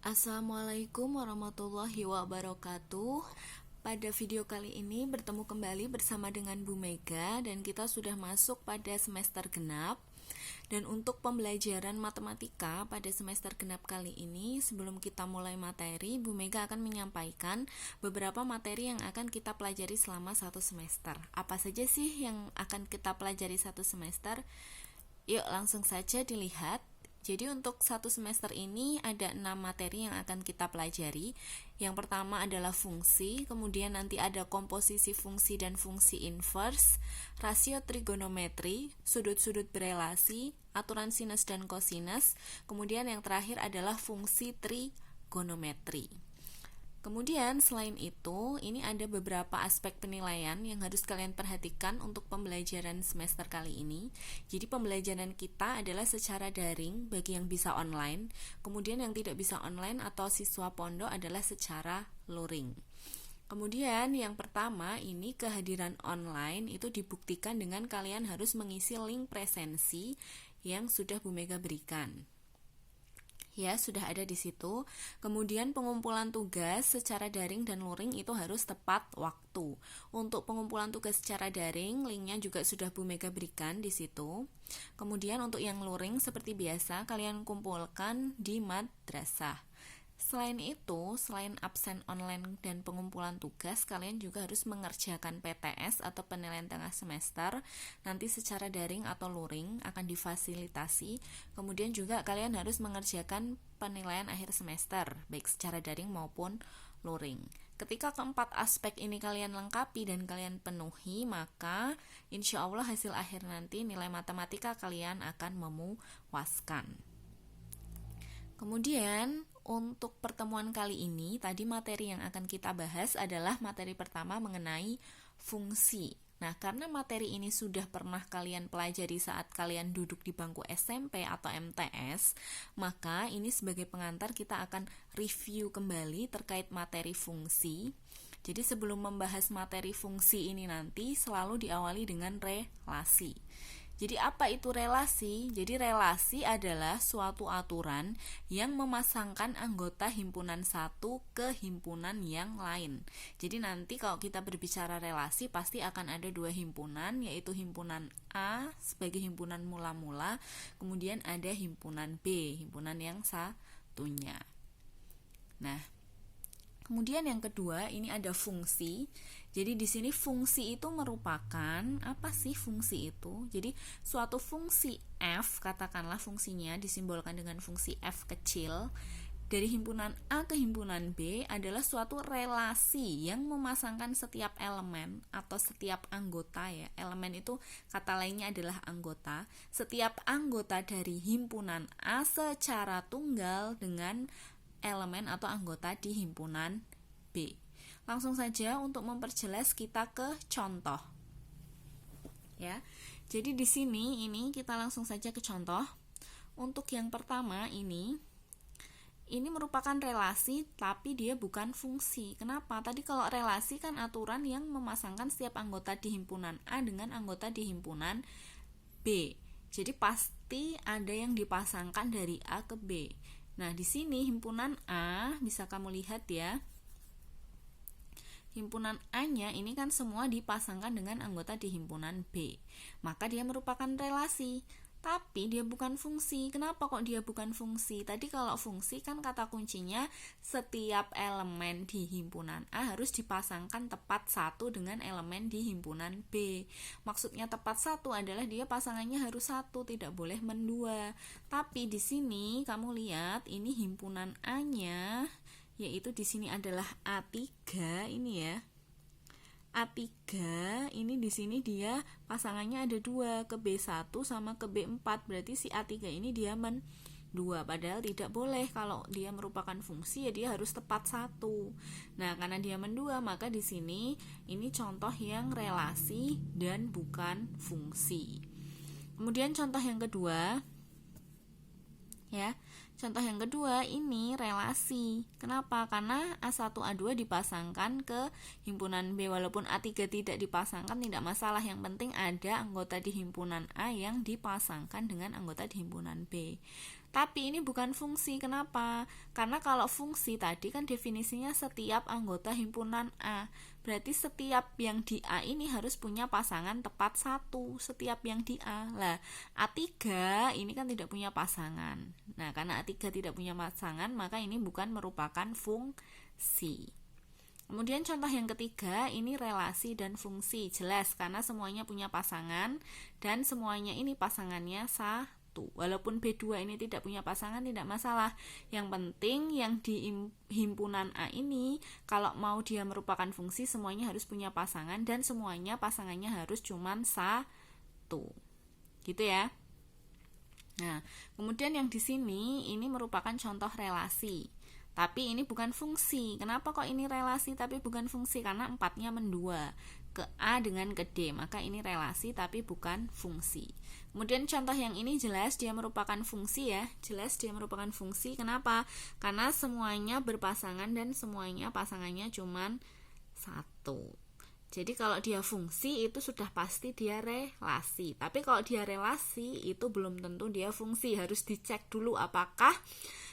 Assalamualaikum warahmatullahi wabarakatuh. Pada video kali ini bertemu kembali bersama dengan Bu Mega dan kita sudah masuk pada semester genap. Dan untuk pembelajaran matematika pada semester genap kali ini, sebelum kita mulai materi, Bu Mega akan menyampaikan beberapa materi yang akan kita pelajari selama satu semester. Apa saja sih yang akan kita pelajari satu semester? Yuk langsung saja dilihat. Jadi untuk satu semester ini ada 6 materi yang akan kita pelajari. Yang pertama adalah fungsi, kemudian nanti ada komposisi fungsi dan fungsi inverse, rasio trigonometri, sudut-sudut berelasi, aturan sinus dan kosinus, kemudian yang terakhir adalah fungsi trigonometri. Kemudian selain itu, ini ada beberapa aspek penilaian yang harus kalian perhatikan untuk pembelajaran semester kali ini. Jadi pembelajaran kita adalah secara daring bagi yang bisa online, kemudian yang tidak bisa online atau siswa pondok adalah secara luring. Kemudian yang pertama, ini kehadiran online itu dibuktikan dengan kalian harus mengisi link presensi yang sudah Bu Mega berikan. Ya, sudah ada di situ. Kemudian pengumpulan tugas secara daring dan luring itu harus tepat waktu. Untuk pengumpulan tugas secara daring, linknya juga sudah Bu Mega berikan di situ. Kemudian untuk yang luring seperti biasa, kalian kumpulkan di madrasah. Selain itu, selain absen online dan pengumpulan tugas, kalian juga harus mengerjakan PTS atau penilaian tengah semester. Nanti secara daring atau luring akan difasilitasi. Kemudian juga kalian harus mengerjakan penilaian akhir semester, baik secara daring maupun luring. Ketika keempat aspek ini kalian lengkapi dan kalian penuhi, maka insya Allah hasil akhir nanti nilai matematika kalian akan memuaskan. Kemudian untuk pertemuan kali ini, tadi materi yang akan kita bahas adalah materi pertama mengenai fungsi. Nah, karena materi ini sudah pernah kalian pelajari saat kalian duduk di bangku SMP atau MTS, maka ini sebagai pengantar kita akan review kembali terkait materi fungsi. Jadi sebelum membahas materi fungsi ini nanti selalu diawali dengan relasi. Jadi apa itu relasi? Jadi relasi adalah suatu aturan yang memasangkan anggota himpunan satu ke himpunan yang lain. Jadi nanti kalau kita berbicara relasi pasti akan ada dua himpunan, yaitu himpunan A sebagai himpunan mula-mula, kemudian ada himpunan B, himpunan yang satunya. Nah, kemudian yang kedua ini ada fungsi. Jadi di sini fungsi itu merupakan apa sih fungsi itu? Jadi suatu fungsi f, katakanlah fungsinya disimbolkan dengan fungsi f kecil dari himpunan A ke himpunan B adalah suatu relasi yang memasangkan setiap elemen atau setiap anggota ya. Elemen itu kata lainnya adalah anggota. Setiap anggota dari himpunan A secara tunggal dengan elemen atau anggota di himpunan B. Langsung saja untuk memperjelas kita ke contoh. Ya. Jadi di sini ini kita langsung saja ke contoh. Untuk yang pertama ini merupakan relasi tapi dia bukan fungsi. Kenapa? Tadi kalau relasi kan aturan yang memasangkan setiap anggota di himpunan A dengan anggota di himpunan B. Jadi pasti ada yang dipasangkan dari A ke B. Nah, di sini himpunan A bisa kamu lihat ya. Himpunan A-nya ini kan semua dipasangkan dengan anggota di himpunan B. Maka dia merupakan relasi, tapi dia bukan fungsi. Kenapa kok dia bukan fungsi? Tadi kalau fungsi kan kata kuncinya setiap elemen di himpunan A harus dipasangkan tepat satu dengan elemen di himpunan B. Maksudnya tepat satu adalah dia pasangannya harus satu, tidak boleh mendua. Tapi di sini kamu lihat ini himpunan A-nya yaitu di sini adalah A3 ini ya. A3 ini di sini dia pasangannya ada dua, ke B1 sama ke B4. Berarti si A3 ini dia mendua, padahal tidak boleh. Kalau dia merupakan fungsi ya dia harus tepat satu. Nah, karena dia mendua maka di sini ini contoh yang relasi dan bukan fungsi. Kemudian contoh yang kedua ya. Contoh yang kedua ini relasi. Kenapa? Karena A1 A2 dipasangkan ke himpunan B. Walaupun A3 tidak dipasangkan tidak masalah. Yang penting ada anggota di himpunan A yang dipasangkan dengan anggota di himpunan B. Tapi ini bukan fungsi. Kenapa? Karena kalau fungsi tadi kan definisinya setiap anggota himpunan A. Berarti setiap yang di A ini harus punya pasangan tepat satu. Setiap yang di A. Lah, A3 ini kan tidak punya pasangan. Nah, karena A3 tidak punya pasangan, maka ini bukan merupakan fungsi. Kemudian contoh yang ketiga, ini relasi dan fungsi. Jelas karena semuanya punya pasangan dan semuanya ini pasangannya satu. Walaupun B2 ini tidak punya pasangan tidak masalah. Yang penting yang di himpunan A ini kalau mau dia merupakan fungsi semuanya harus punya pasangan dan semuanya pasangannya harus cuman satu. Gitu ya. Nah, kemudian yang di sini ini merupakan contoh relasi. Tapi ini bukan fungsi. Kenapa kok ini relasi tapi bukan fungsi? Karena 4-nya mendua ke A dengan ke D. Maka ini relasi tapi bukan fungsi. Kemudian contoh yang ini jelas dia merupakan fungsi ya. Jelas dia merupakan fungsi. Kenapa? Karena semuanya berpasangan dan semuanya pasangannya cuman satu. Jadi kalau dia fungsi itu sudah pasti dia relasi. Tapi kalau dia relasi itu belum tentu dia fungsi. Harus dicek dulu apakah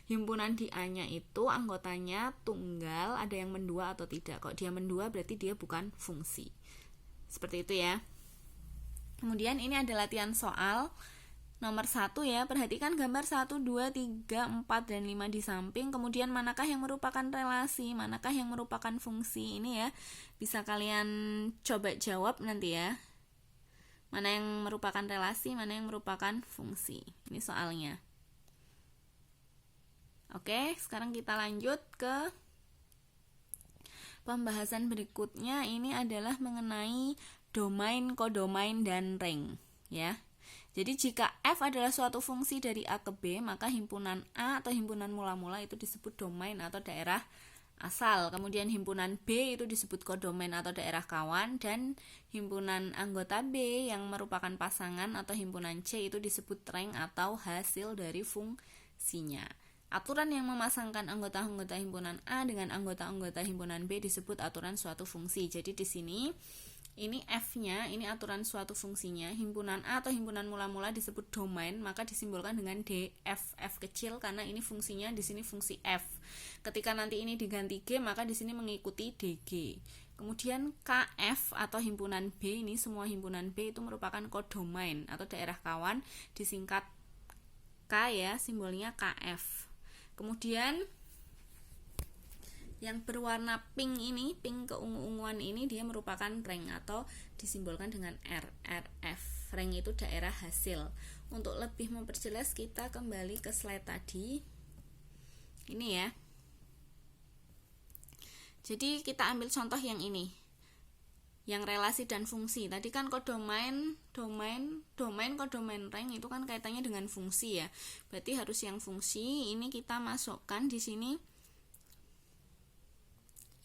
himpunan di A-nya itu anggotanya tunggal, ada yang mendua atau tidak. Kalau dia mendua berarti dia bukan fungsi. Seperti itu ya. Kemudian ini ada latihan soal nomor 1 ya. Perhatikan gambar 1, 2, 3, 4, dan 5 di samping. Kemudian manakah yang merupakan relasi, manakah yang merupakan fungsi. Ini ya bisa kalian coba jawab nanti ya. Mana yang merupakan relasi, mana yang merupakan fungsi. Ini soalnya. Oke, sekarang kita lanjut ke pembahasan berikutnya. Ini adalah mengenai domain, kodomain, dan ring ya. Jadi jika F adalah suatu fungsi dari A ke B, maka himpunan A atau himpunan mula-mula itu disebut domain atau daerah asal. Kemudian himpunan B itu disebut kodomain atau daerah kawan, dan himpunan anggota B yang merupakan pasangan atau himpunan C itu disebut ring atau hasil dari fungsinya. Aturan yang memasangkan anggota-anggota himpunan A dengan anggota-anggota himpunan B disebut aturan suatu fungsi. Jadi di sini ini F-nya, ini aturan suatu fungsinya. Himpunan A atau himpunan mula-mula disebut domain, maka disimbolkan dengan DF, F kecil karena ini fungsinya di sini fungsi F. Ketika nanti ini diganti G, maka di sini mengikuti DG. Kemudian KF atau himpunan B, ini semua himpunan B itu merupakan kodomain atau daerah kawan, disingkat K ya, simbolnya KF. Kemudian yang berwarna pink ini, pink keungu-unguan ini dia merupakan ring atau disimbolkan dengan R, RF. Ring itu daerah hasil. Untuk lebih memperjelas kita kembali ke slide tadi. Ini ya. Jadi kita ambil contoh yang ini. Yang relasi dan fungsi. Tadi kan kodomain, kodomain ring itu kan kaitannya dengan fungsi ya. Berarti harus yang fungsi. Ini kita masukkan di sini.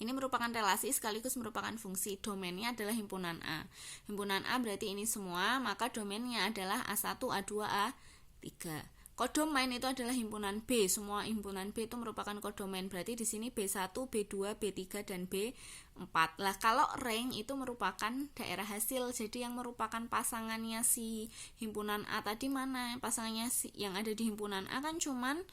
Ini merupakan relasi sekaligus merupakan fungsi. Domainnya adalah himpunan A. Himpunan A berarti ini semua, maka domainnya adalah A1, A2, A3. Kodomain itu adalah himpunan B. Semua himpunan B itu merupakan kodomain. Berarti di sini B1, B2, B3 dan B4. Lah kalau ring itu merupakan daerah hasil. Jadi yang merupakan pasangannya si himpunan A tadi mana? Pasangannya yang ada di himpunan A kan cuman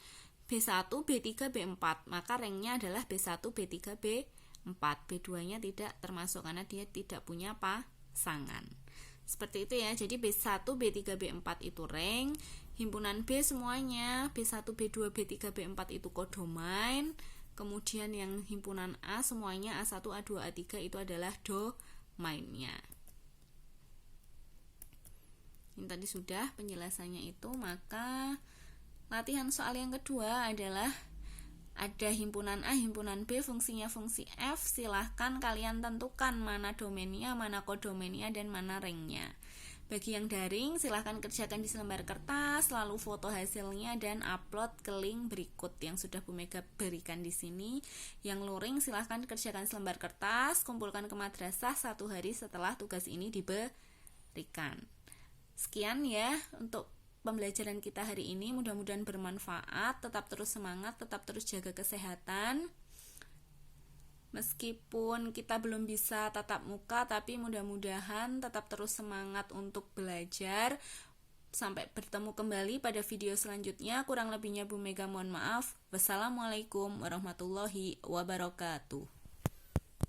B1, B3, B4. Maka ringnya adalah B1, B3, B4. B2-nya tidak termasuk karena dia tidak punya pasangan. Seperti itu ya. Jadi B1, B3, B4 itu ring. Himpunan B semuanya B1, B2, B3, B4 itu kodomain. Kemudian yang himpunan A semuanya A1, A2, A3 itu adalah domainnya. Ini tadi sudah penjelasannya itu. Maka latihan soal yang kedua adalah ada himpunan A, himpunan B, fungsinya fungsi F. Silahkan kalian tentukan mana domainnya, mana kodomainnya, dan mana ringnya. Bagi yang daring, silahkan kerjakan di selembar kertas, lalu foto hasilnya dan upload ke link berikut yang sudah Bu Mega berikan di sini. Yang luring, silahkan kerjakan selembar kertas, kumpulkan ke madrasah 1 hari setelah tugas ini diberikan. Sekian ya untuk pembelajaran kita hari ini. Mudah-mudahan bermanfaat. Tetap terus semangat, tetap terus jaga kesehatan. Meskipun kita belum bisa tatap muka, tapi mudah-mudahan tetap terus semangat untuk belajar. Sampai bertemu kembali pada video selanjutnya. Kurang lebihnya Bu Mega mohon maaf. Wassalamualaikum warahmatullahi wabarakatuh.